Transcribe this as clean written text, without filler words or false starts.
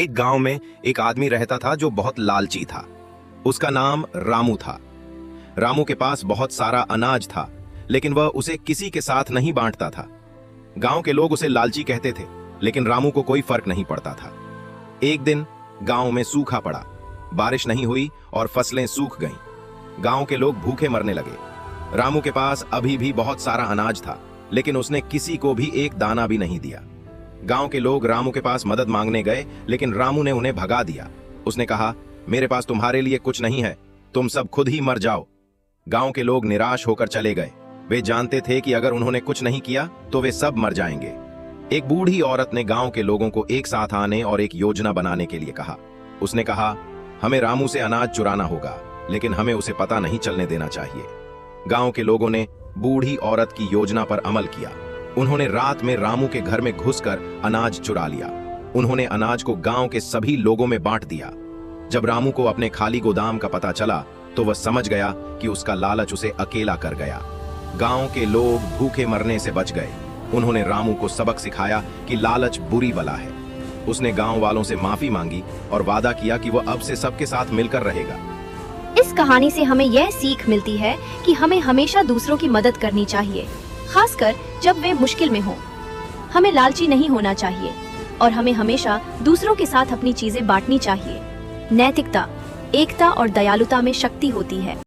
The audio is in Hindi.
एक गांव में एक आदमी रहता था जो बहुत लालची था। उसका नाम रामू था। रामू के पास बहुत सारा अनाज था, लेकिन वह उसे किसी के साथ नहीं बांटता था। गांव के लोग उसे लालची कहते थे, लेकिन रामू को कोई फर्क नहीं पड़ता था। एक दिन गांव में सूखा पड़ा, बारिश नहीं हुई और फसलें सूख गईं। गांव के लोग भूखे मरने लगे। रामू के पास अभी भी बहुत सारा अनाज था, लेकिन उसने किसी को भी एक दाना भी नहीं दिया। गांव के लोग रामू के पास मदद मांगने गए, लेकिन रामू ने उन्हें भगा दिया। उसने कहा, मेरे पास तुम्हारे लिए कुछ नहीं है, तुम सब खुद ही मर जाओ। गांव के लोग निराश होकर चले गए। वे जानते थे कि अगर उन्होंने कुछ नहीं किया तो वे सब मर जाएंगे। एक बूढ़ी औरत ने गांव के लोगों को एक साथ आने और एक योजना बनाने के लिए कहा। उसने कहा, हमें रामू से अनाज चुराना होगा, लेकिन हमें उसे पता नहीं चलने देना चाहिए। गांव के लोगों ने बूढ़ी औरत की योजना पर अमल किया। उन्होंने रात में रामू के घर में घुसकर अनाज चुरा लिया। उन्होंने अनाज को गांव के सभी लोगों में बांट दिया। जब रामू को अपने खाली गोदाम का पता चला तो वह समझ गया कि उसका लालच उसे अकेला कर गया। गांव के लोग भूखे मरने से बच गए। उन्होंने रामू को सबक सिखाया कि लालच बुरी बला है। उसने गांव वालों से माफी मांगी और वादा किया कि वह अब से सबके साथ मिलकर रहेगा। इस कहानी से हमें यह सीख मिलती है कि हमें हमेशा दूसरों की मदद करनी चाहिए, खासकर जब वे मुश्किल में हों। हमें लालची नहीं होना चाहिए और हमें हमेशा दूसरों के साथ अपनी चीजें बांटनी चाहिए। नैतिकता, एकता और दयालुता में शक्ति होती है।